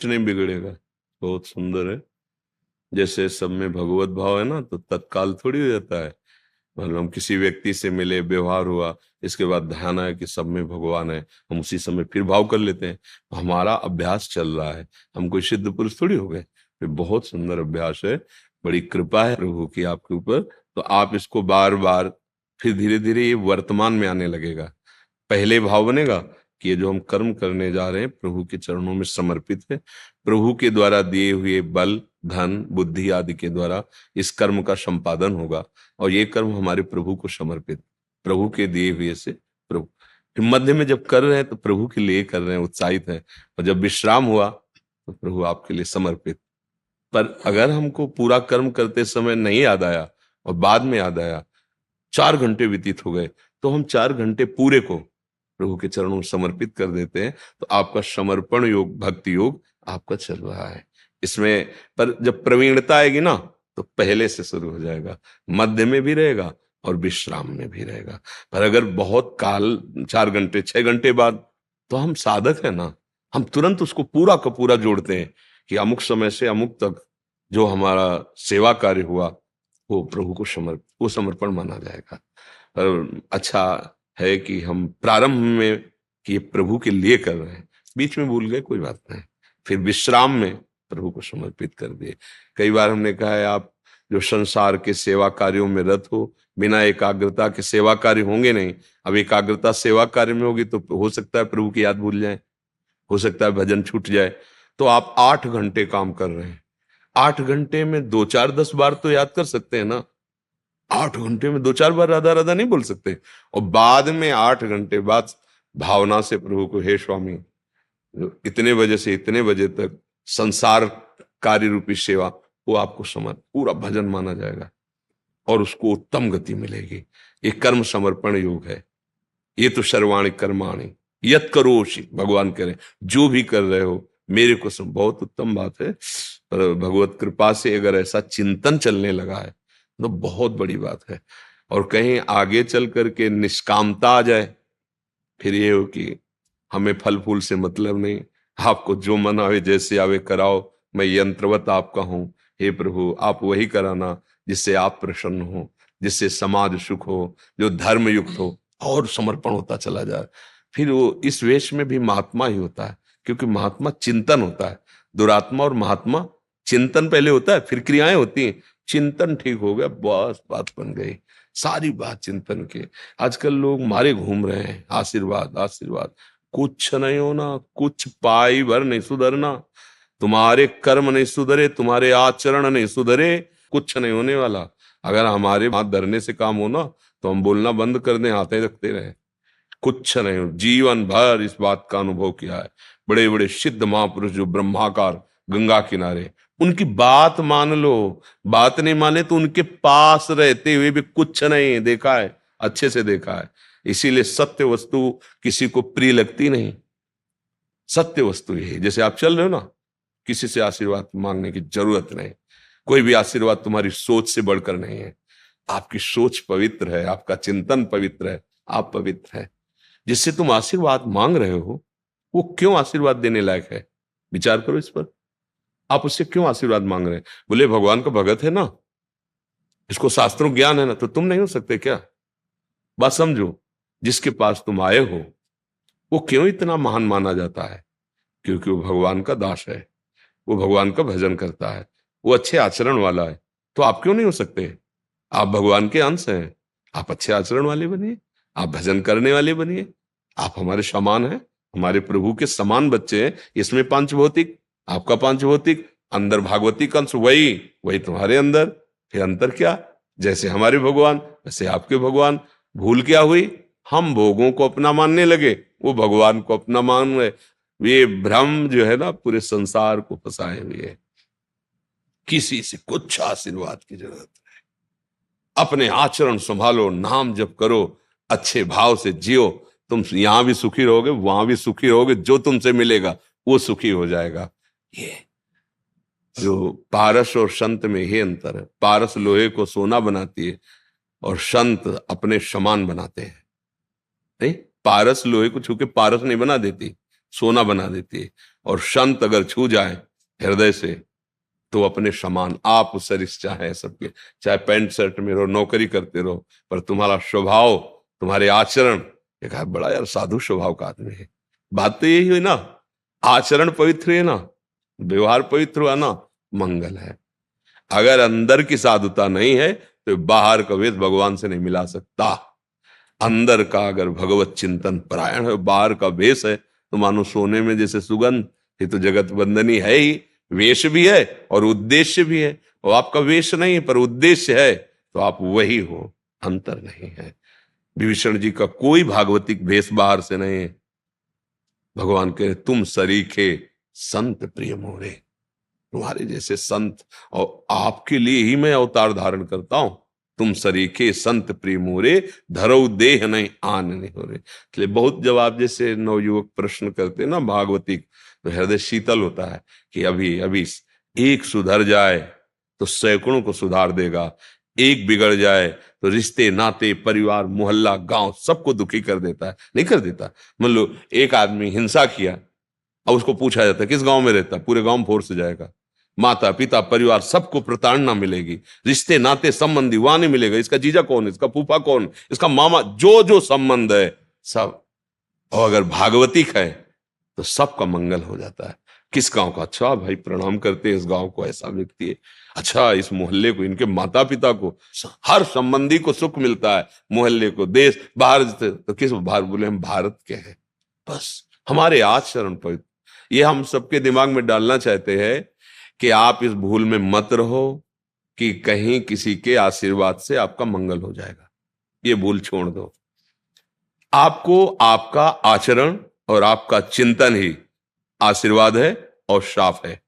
कुछ नहीं बिगड़ेगा। बहुत सुंदर है। जैसे सब में भगवत भाव है ना, तो तत्काल थोड़ी हो जाता है। मतलब हम किसी व्यक्ति से मिले, व्यवहार हुआ, इसके बाद ध्यान आया कि सब में भगवान है, हम उसी समय फिर भाव कर लेते हैं। हमारा अभ्यास चल रहा है, हम कोई सिद्ध पुरुष थोड़ी हो गए। ये बहुत सुंदर अभ्यास है। बड़ी कृपा है प्रभु की आपके ऊपर। तो आप इसको बार बार, फिर धीरे धीरे ये वर्तमान में आने लगेगा। पहले भाव बनेगा कि ये जो हम कर्म करने जा रहे हैं प्रभु के चरणों में समर्पित है। प्रभु के द्वारा दिए हुए बल, धन, बुद्धि आदि के द्वारा इस कर्म का संपादन होगा, और ये कर्म हमारे प्रभु को समर्पित, प्रभु के दिए हुए से प्रभु। फिर मध्य में जब कर रहे हैं तो प्रभु के लिए कर रहे हैं, उत्साहित है। और जब विश्राम हुआ तो प्रभु आपके लिए समर्पित। पर अगर हमको पूरा कर्म करते समय नहीं याद आया और बाद में याद आया, 4 घंटे व्यतीत हो गए, तो हम 4 घंटे पूरे को प्रभु के चरणों में समर्पित कर देते हैं। तो आपका समर्पण योग, भक्ति योग आपका चल रहा है इसमें। पर जब प्रवीणता आएगी ना, तो पहले से शुरू हो जाएगा, मध्य में भी रहेगा और विश्राम में भी रहेगा। पर अगर बहुत काल, 4 घंटे 6 घंटे बाद, तो हम साधक है ना, हम तुरंत उसको पूरा का पूरा जोड़ते हैं कि अमुक समय से अमुक तक जो हमारा सेवा कार्य हुआ वो प्रभु को वो समर्पण माना जाएगा। पर अच्छा है कि हम प्रारंभ में कि ये प्रभु के लिए कर रहे हैं, बीच में भूल गए कोई बात नहीं, फिर विश्राम में प्रभु को समर्पित कर दिए। कई बार हमने कहा है, आप जो संसार के सेवा कार्यों में रत हो, बिना एकाग्रता के सेवा कार्य होंगे नहीं। अब एकाग्रता सेवा कार्य में होगी तो हो सकता है प्रभु की याद भूल जाए, हो सकता है भजन छूट जाए। तो आप 8 घंटे काम कर रहे हैं, 8 घंटे में 2 4 10 बार तो याद कर सकते हैं ना। 8 घंटे में 2 4 बार राधा राधा नहीं बोल सकते। और बाद में 8 घंटे बाद भावना से प्रभु को, हे स्वामी, इतने बजे से इतने बजे तक संसार कार्य रूपी सेवा, वो आपको समझ पूरा भजन माना जाएगा और उसको उत्तम गति मिलेगी। ये कर्म समर्पण योग है। ये तो सर्वाणी कर्माणी यत करोषि, भगवान कह रहे जो भी कर रहे हो मेरे को सब। बहुत उत्तम बात है। पर भगवत कृपा से अगर ऐसा चिंतन चलने लगा है तो बहुत बड़ी बात है। और कहीं आगे चल करके निष्कामता आ जाए, फिर ये हो कि हमें फल फूल से मतलब नहीं, आपको जो मन आवे जैसे आवे कराओ, मैं यंत्रवत आपका हूं। हे प्रभु, आप वही कराना जिससे आप प्रसन्न हो, जिससे समाज सुख हो, जो धर्म युक्त हो। और समर्पण होता चला जाए। फिर वो इस वेश में भी महात्मा ही होता है, क्योंकि महात्मा चिंतन होता है। दुरात्मा और महात्मा चिंतन पहले होता है, फिर क्रियाएं होती हैं। चिंतन ठीक हो गया, बस बात बन गई, सारी बात चिंतन की। आजकल लोग मारे घूम रहे हैं, आशीर्वाद आशीर्वाद। कुछ नहीं होना, कुछ पाई भर नहीं सुधरना। तुम्हारे कर्म नहीं सुधरे, तुम्हारे आचरण नहीं सुधरे, कुछ नहीं होने वाला। अगर हमारे हाथ धरने से काम होना तो हम बोलना बंद कर दें, हाथे रखते रहे, कुछ नहीं हो। जीवन भर इस बात का अनुभव किया है। बड़े बड़े सिद्ध महापुरुष जो ब्रह्माकार गंगा किनारे, उनकी बात मान लो। बात नहीं माने तो उनके पास रहते हुए भी कुछ नहीं देखा है, अच्छे से देखा है। इसीलिए सत्य वस्तु किसी को प्रिय लगती नहीं। सत्य वस्तु यही, जैसे आप चल रहे हो ना, किसी से आशीर्वाद मांगने की जरूरत नहीं। कोई भी आशीर्वाद तुम्हारी सोच से बढ़कर नहीं है। आपकी सोच पवित्र है, आपका चिंतन पवित्र है, आप पवित्र है। जिससे तुम आशीर्वाद मांग रहे हो वो क्यों आशीर्वाद देने लायक है, विचार करो इस पर। आप उससे क्यों आशीर्वाद मांग रहे हैं? बोले भगवान का भगत है ना, इसको शास्त्रों ज्ञान है ना, तो तुम नहीं हो सकते क्या? बात समझो। जिसके पास तुम आए हो वो क्यों इतना महान माना जाता है? क्योंकि वो भगवान का दास है, वो भगवान का भजन करता है, वो अच्छे आचरण वाला है। तो आप क्यों नहीं हो सकते? आप भगवान के अंश हैं, आप अच्छे आचरण वाले बनिए, आप भजन करने वाले बनिए। आप हमारे समान हैं, हमारे प्रभु के समान बच्चे हैं। इसमें पंचभौतिक, आपका पंचभौतिक, अंदर भागवतिक अंश, वही वही तुम्हारे अंदर। फिर अंतर क्या? जैसे हमारे भगवान वैसे आपके भगवान। भूल क्या हुई? हम भोगों को अपना मानने लगे, वो भगवान को अपना मान रहे। ये भ्रम जो है ना, पूरे संसार को फंसाए हुए है। किसी से कुछ आशीर्वाद की जरूरत है। अपने आचरण संभालो, नाम जप करो, अच्छे भाव से जियो। तुम यहां भी सुखी रहोगे, वहां भी सुखी रहोगे। जो तुमसे मिलेगा वो सुखी हो जाएगा। ये जो पारस और संत में ही अंतर है। पारस लोहे को सोना बनाती है और संत अपने समान बनाते हैं। नहीं, पारस लोहे को छू के पारस नहीं बना देती, सोना बना देती है। और संत अगर छू जाए हृदय से तो अपने समान आप सरिस चाहे सबके, चाहे पैंट शर्ट में रहो, नौकरी करते रहो, पर तुम्हारा स्वभाव, तुम्हारे आचरण, एक बड़ा यार साधु स्वभाव का आदमी है। बात तो यही हुई ना, आचरण पवित्र है ना, व्यवहार पवित्र हुआ ना, मंगल है। अगर अंदर की साधुता नहीं है तो बाहर का वेद भगवान से नहीं मिला सकता। अंदर का अगर भगवत चिंतन परायण है, बाहर का वेश है, तो मानो सोने में जैसे सुगंध, ये तो जगत बंदनी है ही, वेश भी है और उद्देश्य भी है। और आपका वेश नहीं है पर उद्देश्य है, तो आप वही हो, अंतर नहीं है। विभीषण जी का कोई भागवतिक वेश बाहर से नहीं है। भगवान कहे तुम सरीखे संत प्रिय मोरे, तुम्हारे जैसे संत और आपके लिए ही मैं अवतार धारण करता हूं। तुम सरीखे संत प्रिय मोरे, धरो देह नहीं आन नहीं हो रहे। इसलिए बहुत जब आप जैसे नवयुवक प्रश्न करते ना भागवतिक, तो हृदय शीतल होता है कि अभी अभी एक सुधर जाए तो सैकड़ों को सुधार देगा, एक बिगड़ जाए तो रिश्ते नाते परिवार मोहल्ला गांव सबको दुखी कर देता है। नहीं कर देता? मान लो एक आदमी हिंसा किया और उसको पूछा जाता है किस गांव में रहता, पूरे गांव में फोर्स जाएगा, माता पिता परिवार सबको प्रताड़ना मिलेगी, रिश्ते नाते संबंधी वहां नहीं मिलेगा, इसका जीजा कौन, इसका फूफा कौन, इसका मामा, जो जो संबंध है सब। और अगर भागवतिक है तो सबका मंगल हो जाता है। किस गांव का, अच्छा भाई प्रणाम करते हैं इस गांव को, ऐसा व्यक्ति है, अच्छा इस मोहल्ले को, इनके माता पिता को, हर संबंधी को सुख मिलता है, मोहल्ले को, देश बाहर तो किस बाहर बोले हम भारत के हैं, बस हमारे आचरण पर ये हम सबके दिमाग में डालना चाहते हैं कि आप इस भूल में मत रहो कि कहीं किसी के आशीर्वाद से आपका मंगल हो जाएगा। ये भूल छोड़ दो। आपको आपका आचरण और आपका चिंतन ही आशीर्वाद है और श्राप है।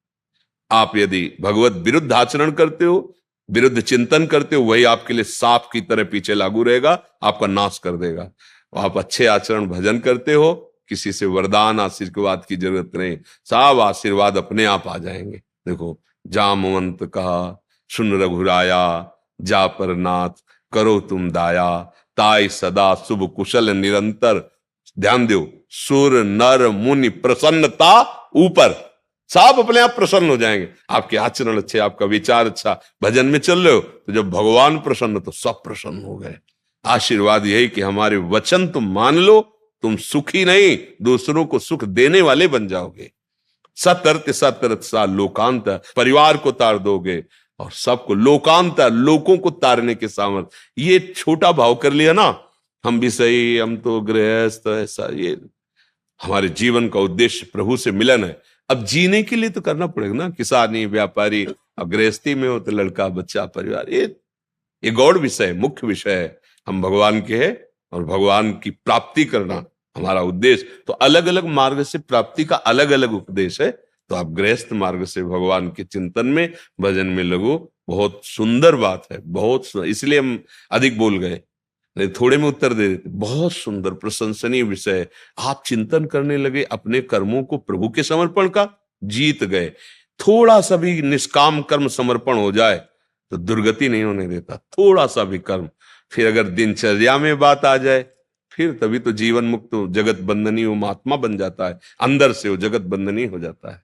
आप यदि भगवत विरुद्ध आचरण करते हो, विरुद्ध चिंतन करते हो, वही आपके लिए सांप की तरह पीछे लागू रहेगा, आपका नाश कर देगा। आप अच्छे आचरण भजन करते हो, किसी से वरदान आशीर्वाद की जरूरत नहीं, सब आशीर्वाद अपने आप आ जाएंगे। देखो जामवंत कहा सुन रघुराया, जा पर नाथ करो तुम दाया, ताई सदा शुभ कुशल निरंतर। ध्यान दो, सुर नर मुनि प्रसन्नता ऊपर, सब अपने आप प्रसन्न हो जाएंगे। आपके आचरण अच्छे, आपका विचार अच्छा, भजन में चल रहे हो तो जब भगवान प्रसन्न तो सब प्रसन्न हो गए। आशीर्वाद यही कि हमारे वचन तुम मान लो, तुम सुखी नहीं दूसरों को सुख देने वाले बन जाओगे। सतर्त सतर्त सा लोकांत, परिवार को तार दोगे और सबको लोकांत, लोगों को तारने के सामर्थ्य। ये छोटा भाव कर लिया ना, हम भी सही, हम तो गृहस्थ, ऐसा ये हमारे जीवन का उद्देश्य प्रभु से मिलन है। अब जीने के लिए तो करना पड़ेगा ना, किसानी व्यापारी, अब गृहस्थी में हो तो लड़का बच्चा परिवार, ये गौड़ विषय, मुख्य विषय है। हम भगवान के हैं और भगवान की प्राप्ति करना हमारा उद्देश्य। तो अलग अलग मार्ग से प्राप्ति का अलग अलग उपदेश है। तो आप गृहस्थ मार्ग से भगवान के चिंतन में भजन में लगो, बहुत सुंदर बात है, बहुत इसलिए हम अधिक बोल गए, नहीं थोड़े में उत्तर दे देते। बहुत सुंदर प्रशंसनीय विषय। आप चिंतन करने लगे अपने कर्मों को प्रभु के समर्पण का, जीत गए। थोड़ा सा भी निष्काम कर्म समर्पण हो जाए तो दुर्गति नहीं होने देता, थोड़ा सा भी कर्म। फिर अगर दिनचर्या में बात आ जाए फिर तभी तो जीवन मुक्त जगत बंधनी वो महात्मा बन जाता है, अंदर से वो जगत बंधनी हो जाता है।